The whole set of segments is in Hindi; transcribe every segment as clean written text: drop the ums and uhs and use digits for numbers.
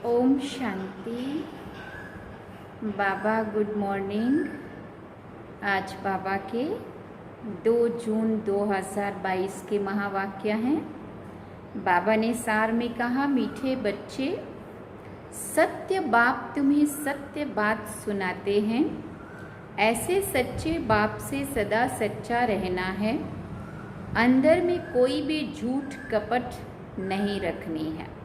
ओम शांति। बाबा गुड मॉर्निंग। आज बाबा के 2 जून 2022 के महावाक्य हैं। बाबा ने सार में कहा, मीठे बच्चे, सत्य बाप तुम्हें सत्य बात सुनाते हैं। ऐसे सच्चे बाप से सदा सच्चा रहना है। अंदर में कोई भी झूठ कपट नहीं रखनी है।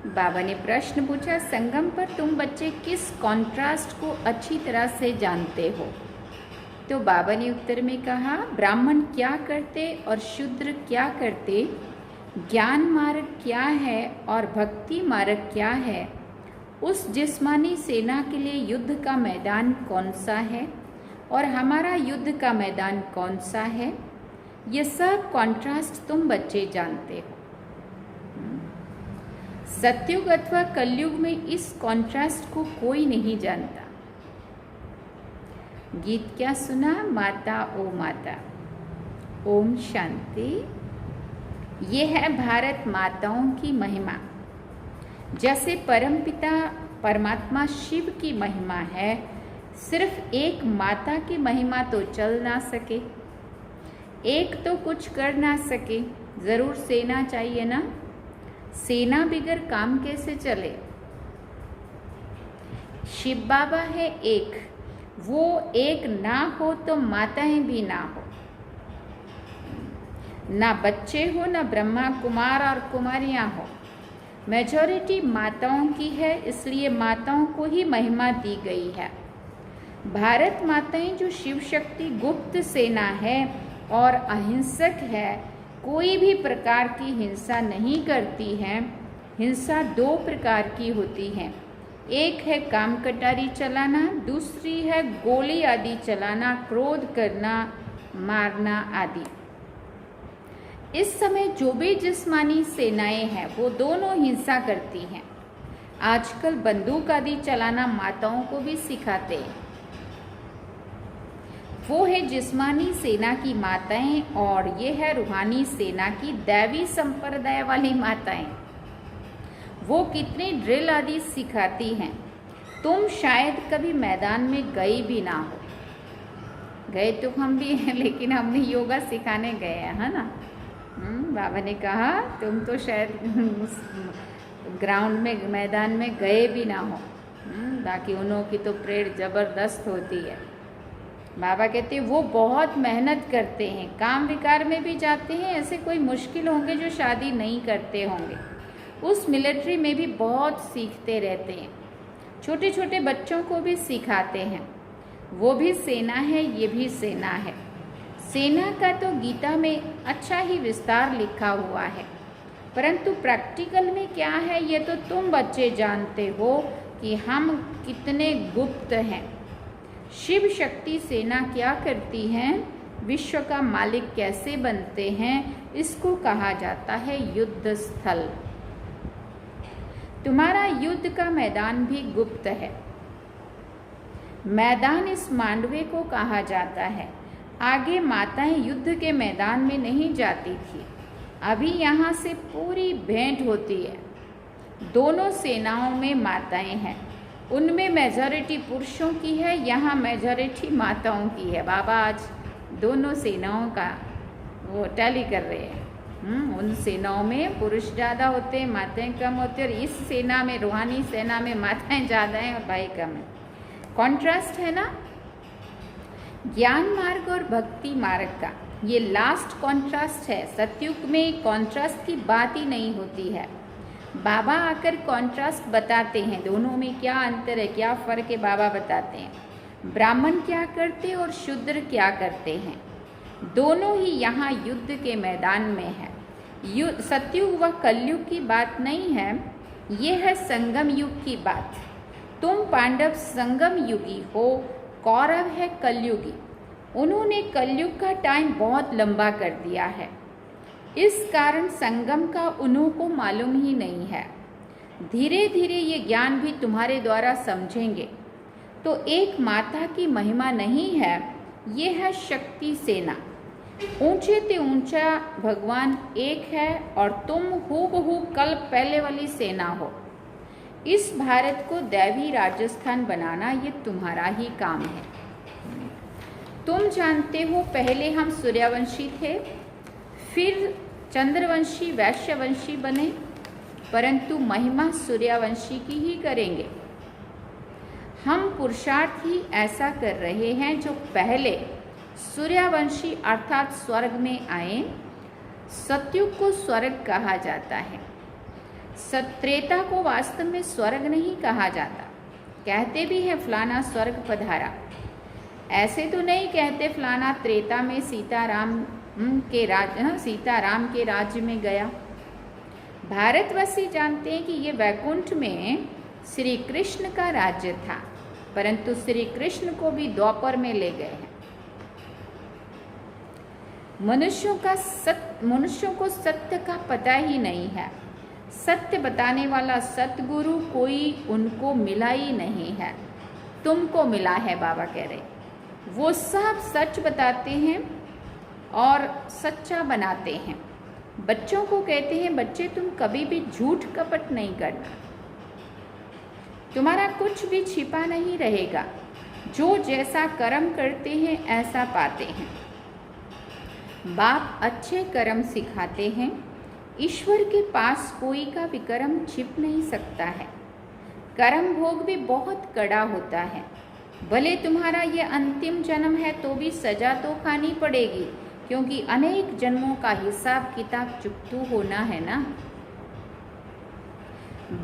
बाबा ने प्रश्न पूछा, संगम पर तुम बच्चे किस कॉन्ट्रास्ट को अच्छी तरह से जानते हो? तो बाबा ने उत्तर में कहा, ब्राह्मण क्या करते और शूद्र क्या करते, ज्ञान मार्ग क्या है और भक्ति मार्ग क्या है, उस जिस्मानी सेना के लिए युद्ध का मैदान कौन सा है और हमारा युद्ध का मैदान कौन सा है, ये सब कॉन्ट्रास्ट तुम बच्चे जानते हो। सतयुग अथवा कलयुग में इस कॉन्ट्रास्ट को कोई नहीं जानता। गीत क्या सुना? माता ओ माता। ओम शांति। ये है भारत माताओं की महिमा। जैसे परमपिता परमात्मा शिव की महिमा है, सिर्फ एक माता की महिमा तो चल ना सके, एक तो कुछ कर ना सके, जरूर सेना चाहिए ना। सेना बिगर काम कैसे चले? शिव बाबा है एक, वो एक ना हो तो माताएं भी ना हो, ना बच्चे हो, ना ब्रह्मा कुमार और कुमारियां हो। मेजॉरिटी माताओं की है, इसलिए माताओं को ही महिमा दी गई है। भारत माताएं जो शिव शक्ति गुप्त सेना है और अहिंसक है, कोई भी प्रकार की हिंसा नहीं करती हैं। हिंसा 2 प्रकार की होती है, एक है काम कटारी चलाना, दूसरी है गोली आदि चलाना, क्रोध करना, मारना आदि। इस समय जो भी जिस्मानी सेनाएं हैं वो दोनों हिंसा करती हैं। आजकल बंदूक आदि चलाना माताओं को भी सिखाते हैं। वो है जिस्मानी सेना की माताएं और ये है रूहानी सेना की दैवी संप्रदाय वाली माताएं। वो कितनी ड्रिल आदि सिखाती हैं। तुम शायद कभी मैदान में गए भी ना हो। गए तो हम भी हैं, लेकिन हमने योगा सिखाने गए हैं, है ना। बाबा ने कहा तुम तो शायद ग्राउंड में मैदान में गए भी ना हो। बाकी उन्हों की तो प्रेयर जबरदस्त होती है। बाबा कहते हैं वो बहुत मेहनत करते हैं, काम विकार में भी जाते हैं। ऐसे कोई मुश्किल होंगे जो शादी नहीं करते होंगे, उस मिलिट्री में भी बहुत सीखते रहते हैं। छोटे छोटे बच्चों को भी सिखाते हैं। वो भी सेना है, ये भी सेना है। सेना का तो गीता में अच्छा ही विस्तार लिखा हुआ है, परंतु प्रैक्टिकल में क्या है ये तो तुम बच्चे जानते हो कि हम कितने गुप्त हैं। शिव शक्ति सेना क्या करती है, विश्व का मालिक कैसे बनते हैं, इसको कहा जाता है युद्ध स्थल। तुम्हारा युद्ध का मैदान भी गुप्त है। मैदान इस मांडवे को कहा जाता है। आगे माताएं युद्ध के मैदान में नहीं जाती थी, अभी यहाँ से पूरी भेंट होती है। दोनों सेनाओं में माताएं हैं, उनमें मेजॉरिटी पुरुषों की है, यहाँ मेजॉरिटी माताओं की है। बाबा आज दोनों सेनाओं का वो टैली कर रहे हैं। उन सेनाओं में पुरुष ज़्यादा होते हैं, माताएं कम होती हैं, और इस सेना में, रूहानी सेना में माताएं ज़्यादा हैं और भाई कम है। कॉन्ट्रास्ट है ना। ज्ञान मार्ग और भक्ति मार्ग का ये लास्ट कॉन्ट्रास्ट है। सतयुग में कॉन्ट्रास्ट की बात ही नहीं होती है। बाबा आकर कॉन्ट्रास्ट बताते हैं, दोनों में क्या अंतर है, क्या फ़र्क है, बाबा बताते हैं। ब्राह्मण क्या करते और शूद्र क्या करते हैं, दोनों ही यहाँ युद्ध के मैदान में है। सतयुग व कलयुग की बात नहीं है, ये है संगम युग की बात। तुम पांडव संगम युगी हो, कौरव है कलयुगी। उन्होंने कलयुग का टाइम बहुत लंबा कर दिया है, इस कारण संगम का उन्हों को मालूम ही नहीं है। धीरे धीरे ये ज्ञान भी तुम्हारे द्वारा समझेंगे। तो एक माता की महिमा नहीं है, ये है शक्ति सेना। ऊंचे से ऊंचा भगवान एक है और तुम हूबहू कल पहले वाली सेना हो। इस भारत को दैवी राजस्थान बनाना ये तुम्हारा ही काम है। तुम जानते हो पहले हम सूर्यवंशी थे, फिर चंद्रवंशी वैश्यवंशी बने, परंतु महिमा सूर्यवंशी की ही करेंगे। हम पुरुषार्थ ही ऐसा कर रहे हैं जो पहले सूर्यवंशी अर्थात स्वर्ग में आए। सतयुग को स्वर्ग कहा जाता है। त्रेता को वास्तव में स्वर्ग नहीं कहा जाता। कहते भी हैं फलाना स्वर्ग पधारा, ऐसे तो नहीं कहते फलाना त्रेता में सीताराम के राज्य में गया। भारतवासी जानते हैं कि ये वैकुंठ में श्री कृष्ण का राज्य था, परंतु श्री कृष्ण को भी द्वापर में ले गए हैं। मनुष्यों को सत्य का पता ही नहीं है। सत्य बताने वाला सतगुरु कोई उनको मिला ही नहीं है। तुमको मिला है, बाबा कह रहे। वो सब सच बताते हैं और सच्चा बनाते हैं। बच्चों को कहते हैं बच्चे तुम कभी भी झूठ कपट नहीं करना, तुम्हारा कुछ भी छिपा नहीं रहेगा। जो जैसा कर्म करते हैं ऐसा पाते हैं। बाप अच्छे कर्म सिखाते हैं। ईश्वर के पास कोई का विकर्म छिप नहीं सकता है। कर्म भोग भी बहुत कड़ा होता है। भले तुम्हारा ये अंतिम जन्म है तो भी सजा तो खानी पड़ेगी, क्योंकि अनेक जन्मों का हिसाब किताब चुकतू होना है ना।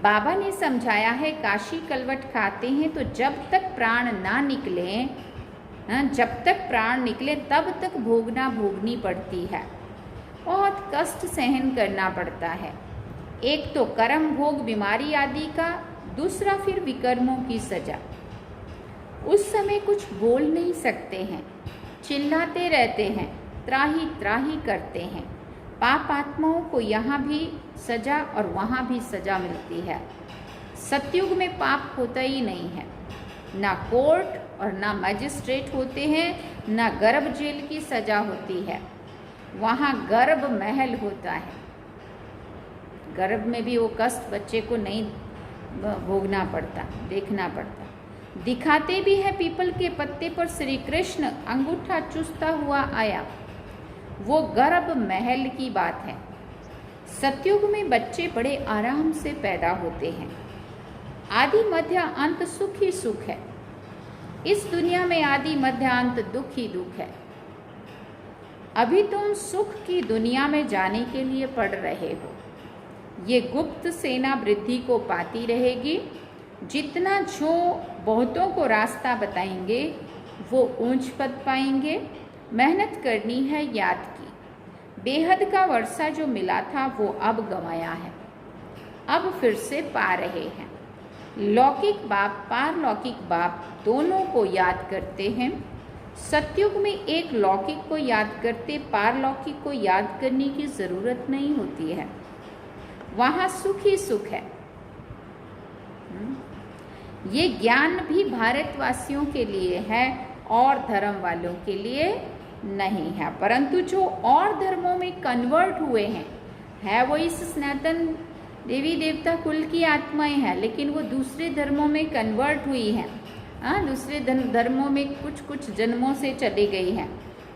बाबा ने समझाया है काशी कलवट खाते हैं तो जब तक प्राण ना निकले, तब तक भोगनी पड़ती है। बहुत कष्ट सहन करना पड़ता है। एक तो कर्म भोग बीमारी आदि का, दूसरा फिर विकर्मों की सजा। उस समय कुछ बोल नहीं सकते हैं, चिल्लाते रहते हैं, त्राही त्राही करते हैं। पाप आत्माओं को यहाँ भी सजा और वहाँ भी सजा मिलती है। सतयुग में पाप होता ही नहीं है। ना कोर्ट और ना मजिस्ट्रेट होते हैं, ना गर्भ जेल की सजा होती है। वहाँ गर्भ महल होता है। गर्भ में भी वो कष्ट बच्चे को नहीं भोगना पड़ता, देखना पड़ता। दिखाते भी है पीपल के पत्ते पर श्री कृष्ण अंगूठा चूसता हुआ आया। वो गर्भ महल की बात है। सतयुग में बच्चे बड़े आराम से पैदा होते हैं। आदि मध्य अंत सुख ही सुख है। इस दुनिया में आदि मध्य अंत दुख ही दुख है। अभी तुम सुख की दुनिया में जाने के लिए पढ़ रहे हो। ये गुप्त सेना वृद्धि को पाती रहेगी। जितना जो बहुतों को रास्ता बताएंगे वो ऊंच पद पाएंगे। मेहनत करनी है याद की। बेहद का वर्षा जो मिला था वो अब गंवाया है, अब फिर से पा रहे हैं। लौकिक बाप पारलौकिक बाप दोनों को याद करते हैं। सतयुग में एक लौकिक को याद करते पारलौकिक को याद करने की ज़रूरत नहीं होती है। वहाँ सुख ही सुख है। ये ज्ञान भी भारतवासियों के लिए है और धर्म वालों के लिए नहीं है। परंतु जो और धर्मों में कन्वर्ट हुए हैं, है वो इस सनातन देवी देवता कुल की आत्माएं हैं, लेकिन वो दूसरे धर्मों में कन्वर्ट हुई हैं। दूसरे धर्मों में कुछ जन्मों से चली गई हैं।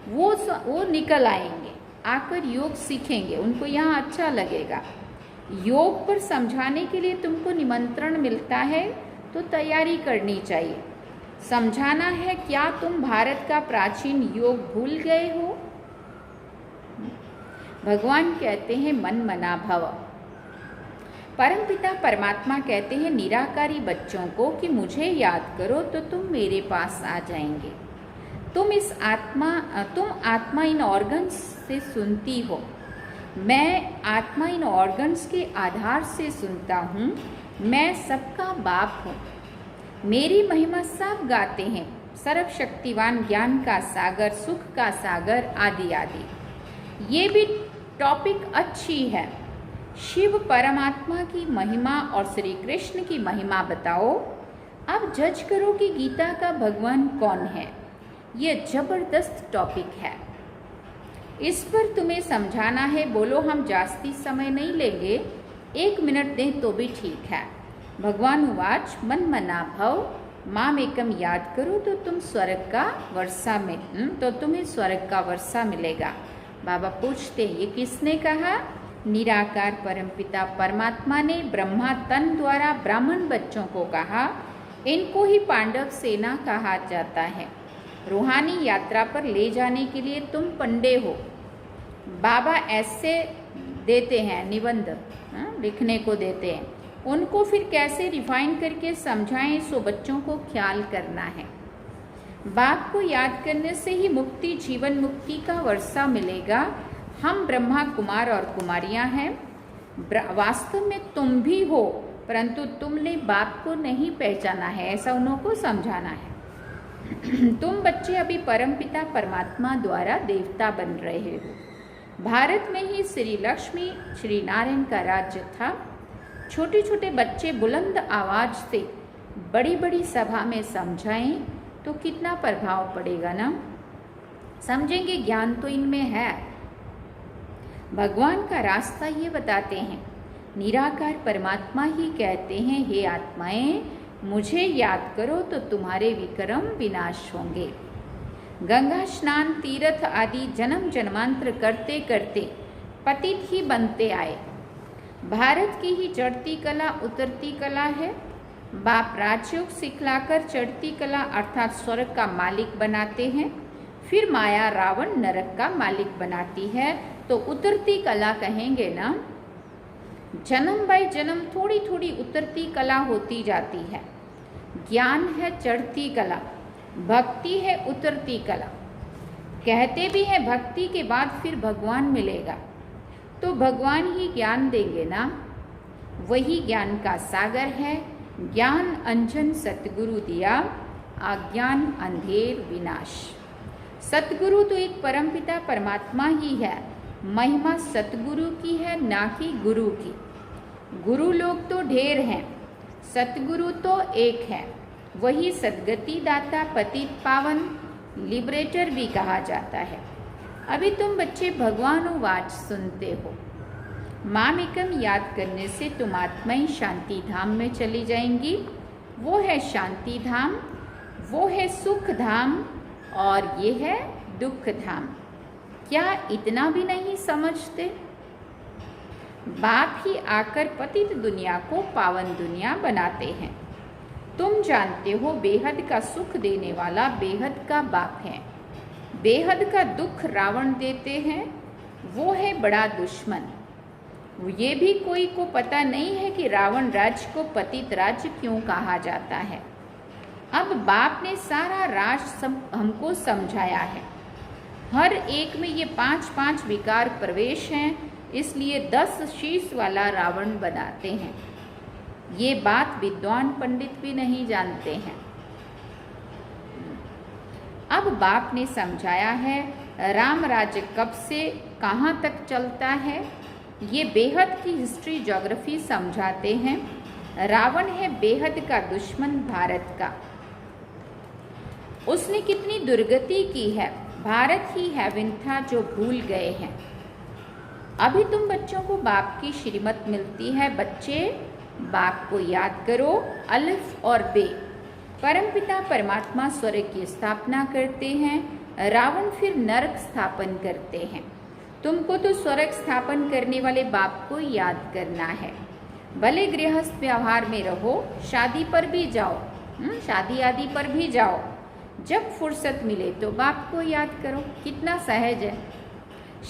वो निकल आएंगे, आकर योग सीखेंगे। उनको यहाँ अच्छा लगेगा। योग पर समझाने के लिए तुमको निमंत्रण मिलता है तो तैयारी करनी चाहिए। समझाना है क्या तुम भारत का प्राचीन योग भूल गए हो? भगवान कहते हैं मन मना भव। परमपिता परमात्मा कहते हैं निराकारी बच्चों को कि मुझे याद करो तो तुम मेरे पास आ जाएंगे। तुम आत्मा इन ऑर्गन्स से सुनती हो। मैं आत्मा इन ऑर्गन्स के आधार से सुनता हूँ। मैं सबका बाप हूँ। मेरी महिमा सब गाते हैं। सर्वशक्तिवान, ज्ञान का सागर, सुख का सागर, आदि आदि। ये भी टॉपिक अच्छी है। शिव परमात्मा की महिमा और श्री कृष्ण की महिमा बताओ। अब जज करो कि गीता का भगवान कौन है। ये जबरदस्त टॉपिक है। इस पर तुम्हें समझाना है। बोलो हम जास्ती समय नहीं लेंगे, 1 मिनट दें तो भी ठीक है। भगवान उवाच मन मना भव मामेकम याद करो तो तुम स्वर्ग का वर्षा में तो तुम्हें स्वर्ग का वर्षा मिलेगा। बाबा पूछते ये किसने कहा? निराकार परमपिता परमात्मा ने ब्रह्मा तन द्वारा ब्राह्मण बच्चों को कहा। इनको ही पांडव सेना कहा जाता है। रूहानी यात्रा पर ले जाने के लिए तुम पंडे हो। बाबा ऐसे देते हैं निबंध लिखने को देते हैं, उनको फिर कैसे रिफाइन करके समझाएं, सो बच्चों को ख्याल करना है। बाप को याद करने से ही मुक्ति, जीवन मुक्ति का वर्षा मिलेगा। हम ब्रह्मा कुमार और कुमारियां हैं। वास्तव में तुम भी हो, परंतु तुमने बाप को नहीं पहचाना है, ऐसा उनको समझाना है। तुम बच्चे अभी परमपिता परमात्मा द्वारा देवता बन रहे हो। भारत में ही श्री लक्ष्मी श्री नारायण का राज्य था। छोटे छोटे बच्चे बुलंद आवाज से बड़ी बड़ी सभा में समझाएं तो कितना प्रभाव पड़ेगा ना। समझेंगे, ज्ञान तो इनमें है। भगवान का रास्ता ये बताते हैं। निराकार परमात्मा ही कहते हैं, हे आत्माएं मुझे याद करो तो तुम्हारे विक्रम विनाश होंगे। गंगा स्नान, तीर्थ आदि जन्म जन्मांतर करते करते पतित ही बनते आए। भारत की ही चढ़ती कला उतरती कला है। बाप राजयोग सिखलाकर चढ़ती कला अर्थात स्वर्ग का मालिक बनाते हैं, फिर माया रावण नरक का मालिक बनाती है, तो उतरती कला कहेंगे ना। जन्म बाय जन्म थोड़ी थोड़ी उतरती कला होती जाती है। ज्ञान है चढ़ती कला, भक्ति है उतरती कला। कहते भी हैं भक्ति के बाद फिर भगवान मिलेगा, तो भगवान ही ज्ञान देंगे ना। वही ज्ञान का सागर है। ज्ञान अंजन सतगुरु दिया, अज्ञान अंधेर विनाश। सतगुरु तो एक परमपिता परमात्मा ही है। महिमा सतगुरु की है, ना कि गुरु की। गुरु लोग तो ढेर हैं, सतगुरु तो एक है। वही सदगति दाता, पतित पावन, लिबरेटर भी कहा जाता है। अभी तुम बच्चे भगवान वाच सुनते हो। मामेकम याद करने से तुम आत्माएं शांति धाम में चली जाएंगी। वो है शांति धाम, वो है सुख धाम, और ये है दुख धाम। क्या इतना भी नहीं समझते? बाप ही आकर पतित दुनिया को पावन दुनिया बनाते हैं। तुम जानते हो बेहद का सुख देने वाला बेहद का बाप है। बेहद का दुख रावण देते हैं, वो है बड़ा दुश्मन। ये भी कोई को पता नहीं है कि रावण राज्य को पतित राज्य क्यों कहा जाता है। अब बाप ने सारा राज हमको समझाया है। हर एक में ये 5-5 विकार प्रवेश हैं, इसलिए 10 शीश वाला रावण बनाते हैं। ये बात विद्वान पंडित भी नहीं जानते हैं। अब बाप ने समझाया है राम राज्य कब से कहाँ तक चलता है। ये बेहद की हिस्ट्री ज्योग्राफी समझाते हैं। रावण है बेहद का दुश्मन भारत का। उसने कितनी दुर्गति की है। भारत ही हेवन था जो भूल गए हैं। अभी तुम बच्चों को बाप की श्रीमत मिलती है। बच्चे बाप को याद करो। अलिफ और बे, परमपिता परमात्मा स्वर्ग की स्थापना करते हैं, रावण फिर नरक स्थापन करते हैं। तुमको तो स्वर्ग स्थापन करने वाले बाप को याद करना है। भले गृहस्थ व्यवहार में रहो, शादी पर भी जाओ, शादी आदि पर भी जाओ। जब फुर्सत मिले तो बाप को याद करो। कितना सहज है।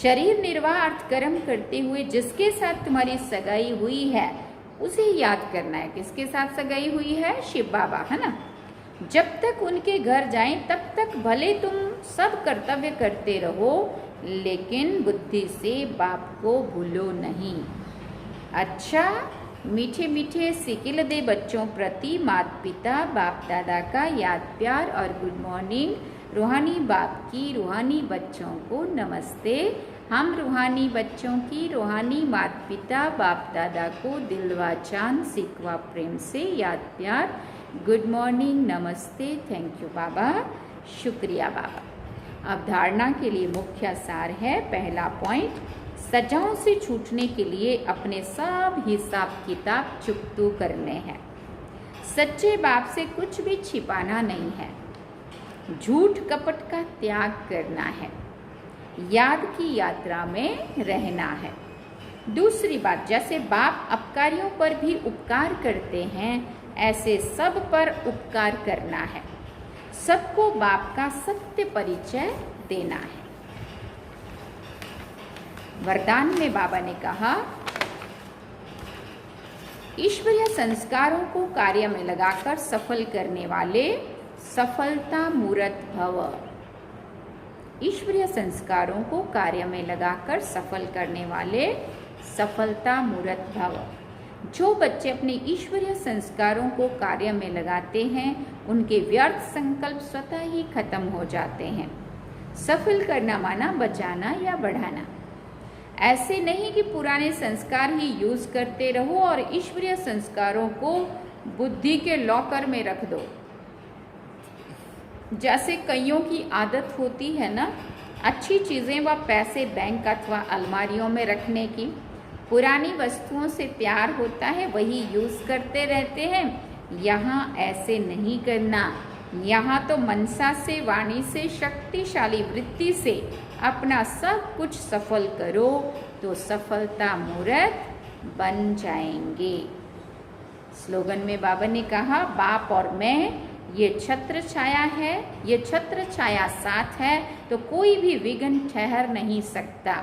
शरीर निर्वाह अर्थ कर्म करते हुए जिसके साथ तुम्हारी सगाई हुई है उसे याद करना है। किसके साथ सगाई हुई है? शिव बाबा, है ना। जब तक उनके घर जाएं तब तक भले तुम सब कर्तव्य करते रहो, लेकिन बुद्धि से बाप को भूलो नहीं। अच्छा, मीठे मीठे सिकिल दे बच्चों प्रति माता पिता बाप दादा का याद प्यार और गुड मॉर्निंग। रूहानी बाप की रूहानी बच्चों को नमस्ते। हम रूहानी बच्चों की रूहानी माता पिता बाप दादा को दिलवा चांद सिकवा प्रेम से याद प्यार, गुड मॉर्निंग, नमस्ते, थैंक यू बाबा, शुक्रिया बाबा। अब धारणा के लिए मुख्य सार है। पहला पॉइंट, सजाओं से छूटने के लिए अपने सब हिसाब किताब चुकतू करने हैं। सच्चे बाप से कुछ भी छिपाना नहीं है, झूठ कपट का त्याग करना है, याद की यात्रा में रहना है। दूसरी बात, जैसे बाप अपकारियों पर भी उपकार करते हैं, ऐसे सब पर उपकार करना है, सबको बाप का सत्य परिचय देना है। वरदान में बाबा ने कहा, ईश्वरीय संस्कारों को कार्य में लगाकर सफल करने वाले सफलता मूर्त भव। ईश्वरीय संस्कारों को कार्य में लगाकर सफल करने वाले सफलता मूर्त भव। जो बच्चे अपने ईश्वरीय संस्कारों को कार्य में लगाते हैं, उनके व्यर्थ संकल्प स्वतः ही खत्म हो जाते हैं। सफल करना माना बचाना या बढ़ाना। ऐसे नहीं कि पुराने संस्कार ही यूज करते रहो और ईश्वरीय संस्कारों को बुद्धि के लॉकर में रख दो। जैसे कईयों की आदत होती है ना, अच्छी चीज़ें व पैसे बैंक अथवा अलमारियों में रखने की। पुरानी वस्तुओं से प्यार होता है, वही यूज़ करते रहते हैं। यहाँ ऐसे नहीं करना। यहाँ तो मनसा से, वाणी से, शक्तिशाली वृत्ति से अपना सब कुछ सफल करो तो सफलता मूर्त बन जाएंगे। स्लोगन में बाबा ने कहा, बाप और मैं ये छत्र छाया है, ये छत्र छाया साथ है तो कोई भी विघ्न ठहर नहीं सकता।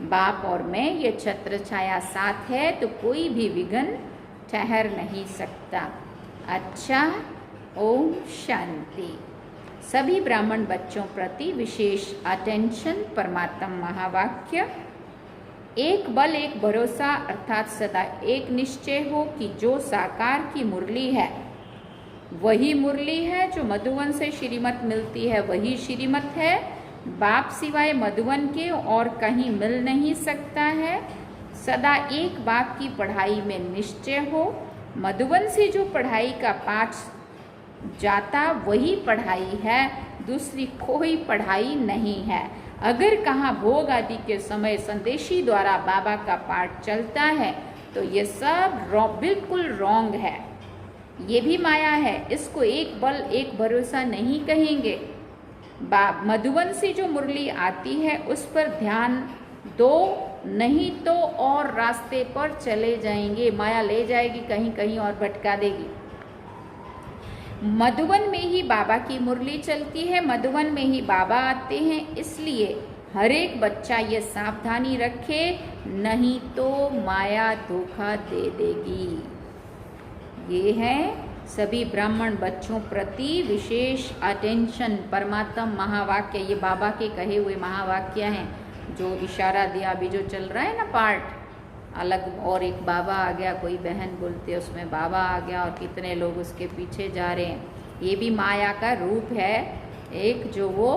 बाप और मैं ये छत्र छाया साथ है तो कोई भी विघ्न ठहर नहीं सकता। अच्छा, ओम शांति। सभी ब्राह्मण बच्चों प्रति विशेष अटेंशन। परमात्मा महावाक्य, एक बल एक भरोसा, अर्थात सदा एक निश्चय हो कि जो साकार की मुरली है वही मुरली है, जो मधुवन से श्रीमत मिलती है वही श्रीमत है। बाप सिवाय मधुवन के और कहीं मिल नहीं सकता है। सदा एक बाप की पढ़ाई में निश्चय हो। मधुवन से जो पढ़ाई का पाठ जाता वही पढ़ाई है, दूसरी कोई पढ़ाई नहीं है। अगर कहाँ भोग आदि के समय संदेशी द्वारा बाबा का पाठ चलता है तो ये सब बिल्कुल रॉन्ग है, ये भी माया है। इसको एक बल एक भरोसा नहीं कहेंगे। मधुवन से जो मुरली आती है उस पर ध्यान दो, नहीं तो और रास्ते पर चले जाएंगे। माया ले जाएगी, कहीं कहीं और भटका देगी। मधुवन में ही बाबा की मुरली चलती है, मधुवन में ही बाबा आते हैं। इसलिए हर एक बच्चा ये सावधानी रखे, नहीं तो माया धोखा दे देगी। ये है सभी ब्राह्मण बच्चों प्रति विशेष अटेंशन। परमात्मा महावाक्य, ये बाबा के कहे हुए महावाक्य हैं। जो इशारा दिया अभी जो चल रहा है ना पार्ट अलग, और एक बाबा आ गया, कोई बहन बोलती है उसमें बाबा आ गया और कितने लोग उसके पीछे जा रहे हैं। ये भी माया का रूप है एक, जो वो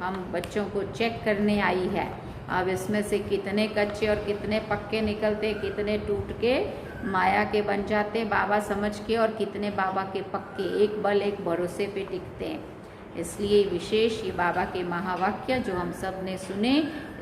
हम बच्चों को चेक करने आई है। अब इसमें से कितने कच्चे और कितने पक्के निकलते, कितने टूट के माया के बन जाते बाबा समझ के, और कितने बाबा के पक्के एक बल एक भरोसे पे टिकते हैं। इसलिए विशेष ये बाबा के महावाक्य जो हम सब ने सुने,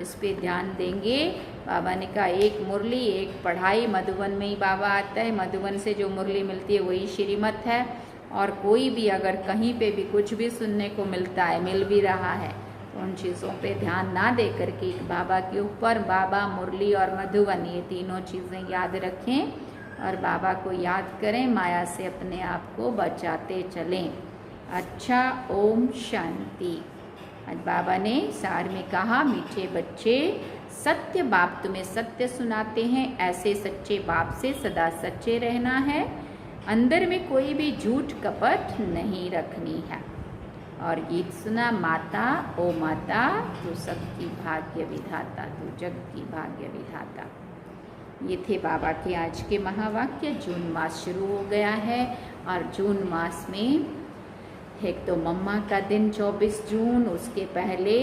इस पे ध्यान देंगे। बाबा ने कहा एक मुरली एक पढ़ाई, मधुवन में ही बाबा आता है, मधुवन से जो मुरली मिलती है वही श्रीमत है। और कोई भी अगर कहीं पे भी कुछ भी सुनने को मिलता है, मिल भी रहा है, तो उन चीज़ों पे ध्यान ना दे करके बाबा के ऊपर बाबा, मुरली और मधुवन, ये तीनों चीज़ें याद रखें और बाबा को याद करें, माया से अपने आप को बचाते चलें। अच्छा, ओम शांति। आज बाबा ने सार में कहा, मीठे बच्चे, सत्य बाप तुम्हें सत्य सुनाते हैं, ऐसे सच्चे बाप से सदा सच्चे रहना है। अंदर में कोई भी झूठ कपट नहीं रखनी है। और गीत सुना, माता ओ माता तू सबकी भाग्य विधाता, तू जग की भाग्य विधाता। ये थे बाबा के आज के महावाक्य। जून मास शुरू हो गया है और जून मास में एक तो मम्मा का दिन 24 जून, उसके पहले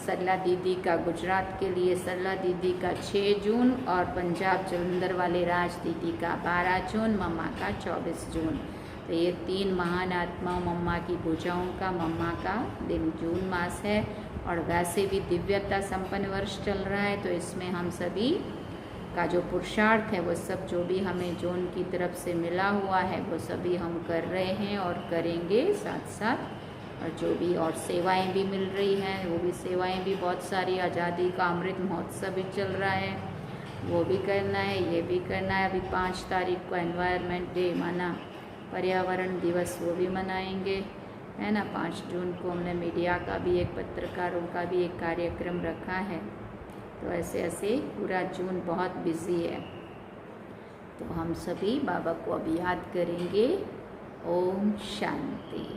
सरला दीदी का गुजरात के लिए सरला दीदी का 6 जून और पंजाब जलंधर वाले राज दीदी का 12 जून, मम्मा का 24 जून। तो ये 3 महान आत्माओं मम्मा की भुजाओं का मम्मा का दिन जून मास है। और वैसे भी दिव्यता संपन्न वर्ष चल रहा है, तो इसमें हम सभी का जो पुरुषार्थ है वो सब जो भी हमें जो उनकी तरफ से मिला हुआ है वो सभी हम कर रहे हैं और करेंगे साथ साथ। और जो भी और सेवाएं भी मिल रही हैं वो भी सेवाएं भी बहुत सारी, आज़ादी का अमृत महोत्सव भी चल रहा है वो भी करना है, ये भी करना है। अभी 5 तारीख को एनवायरनमेंट डे माना, पर्यावरण दिवस वो भी मनाएंगे, है ना। 5 जून को हमने मीडिया का भी एक, पत्रकारों का भी एक कार्यक्रम रखा है। तो ऐसे ऐसे पूरा जून बहुत बिजी है। तो हम सभी बाबा को अब याद करेंगे। ओम शांति।